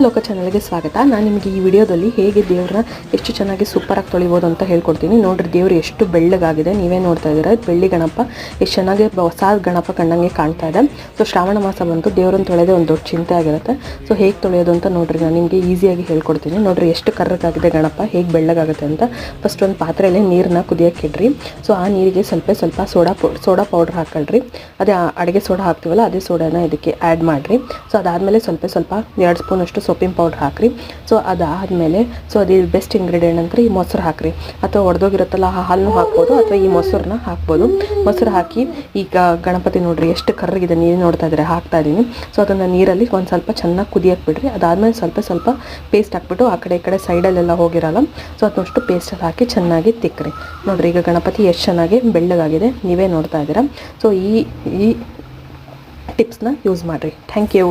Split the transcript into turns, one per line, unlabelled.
ಲೋಕ ಚಾನಲ್ಗೆ ಸ್ವಾಗತ. ನಾನು ನಿಮಗೆ ಈ ವಿಡಿಯೋದಲ್ಲಿ ಹೇಗೆ ದೇವ್ರನ್ನ ಎಷ್ಟು ಚೆನ್ನಾಗಿ ಸೂಪರಾಗಿ ತೊಳಿಬೋದು ಅಂತ ಹೇಳ್ಕೊಡ್ತೀನಿ. ನೋಡ್ರಿ, ದೇವರು ಎಷ್ಟು ಬೆಳ್ಳಗಾಗಿದೆ, ನೀವೇ ನೋಡ್ತಾ ಇದ್ದೀರಾ. ಬೆಳ್ಳಿ ಗಣಪ ಎಷ್ಟು ಚೆನ್ನಾಗಿ ಹೊಸ ಗಣಪ ಕಣ್ಣಂಗೆ ಕಾಣ್ತಾ ಇದೆ. ಸೊ ಶ್ರಾವಣ ಮಾಸ ಬಂತು, ದೇವ್ರನ್ನ ತೊಳೆಯೋದೇ ಒಂದು ದೊಡ್ಡ ಚಿಂತೆ ಆಗಿರುತ್ತೆ. ಸೊ ಹೇಗೆ ತೊಳೆಯೋದು ಅಂತ ನೋಡ್ರಿ, ನಾನು ನಿಮಗೆ ಈಸಿಯಾಗಿ ಹೇಳ್ಕೊಡ್ತೀನಿ. ನೋಡ್ರಿ ಎಷ್ಟು ಕರ್ರಗಾಗಿದೆ ಗಣಪ, ಹೇಗೆ ಬೆಳ್ಳಗಾಗುತ್ತೆ ಅಂತ. ಫಸ್ಟ್ ಒಂದು ಪಾತ್ರೆಯಲ್ಲಿ ನೀರನ್ನ ಕುದಿಯೋಕೆ ಇಡ್ರಿ. ಸೊ ಆ ನೀರಿಗೆ ಸ್ವಲ್ಪ ಸೋಡಾ ಪೌಡ್ರ್ ಹಾಕೊಳ್ರಿ. ಅದೇ ಅಡುಗೆ ಸೋಡಾ ಹಾಕ್ತೀವಲ್ಲ, ಅದೇ ಸೋಡಾನ ಇದಕ್ಕೆ ಆ್ಯಡ್ ಮಾಡಿರಿ. ಸೊ ಅದಾದಮೇಲೆ ಸ್ವಲ್ಪ 2 ಸ್ಪೂನಷ್ಟು ಸೊಪ್ಪಿನ ಪೌಡ್ರ್ ಹಾಕಿರಿ. ಸೊ ಅದಾದಮೇಲೆ ಅದು ಬೆಸ್ಟ್ ಇಂಗ್ರೀಡಿಯೆಂಟ್ ಅಂದರೆ ಈ ಮೊಸರು ಹಾಕಿರಿ, ಅಥವಾ ಒಡೆದೋಗಿರುತ್ತಲ್ಲ ಆ ಹಾಲನ್ನು ಹಾಕ್ಬೋದು, ಅಥವಾ ಈ ಮೊಸರನ್ನ ಹಾಕ್ಬೋದು. ಮೊಸರು ಹಾಕಿ ಈಗ ಗಣಪತಿ ನೋಡಿರಿ ಎಷ್ಟು ಕರ್ರಗಿದೆ, ನೀರು ನೋಡ್ತಾ ಇದ್ದಾರೆ, ಹಾಕ್ತಾ ಇದ್ದೀನಿ. ಸೊ ಅದನ್ನು ನೀರಲ್ಲಿ ಒಂದು ಸ್ವಲ್ಪ ಚೆನ್ನಾಗಿ ಕುದಿಯಕ್ಕೆ ಬಿಡ್ರಿ. ಅದಾದಮೇಲೆ ಸ್ವಲ್ಪ ಪೇಸ್ಟ್ ಹಾಕ್ಬಿಟ್ಟು ಆ ಕಡೆ ಈ ಕಡೆ ಸೈಡಲ್ಲೆಲ್ಲ ಹೋಗಿರಲ್ಲ, ಸೊ ಅದನ್ನಷ್ಟು ಪೇಸ್ಟಲ್ಲಿ ಹಾಕಿ ಚೆನ್ನಾಗಿ ತಿಕ್ಕ್ರಿ. ನೋಡಿರಿ, ಈಗ ಗಣಪತಿ ಎಷ್ಟು ಚೆನ್ನಾಗಿ ಬೆಳ್ಳಗಾಗಿದೆ, ನೀವೇ ನೋಡ್ತಾ ಇದ್ದೀರಾ. ಸೊ ಈ ಟಿಪ್ಸ್ನ ಯೂಸ್ ಮಾಡಿರಿ. Thank you.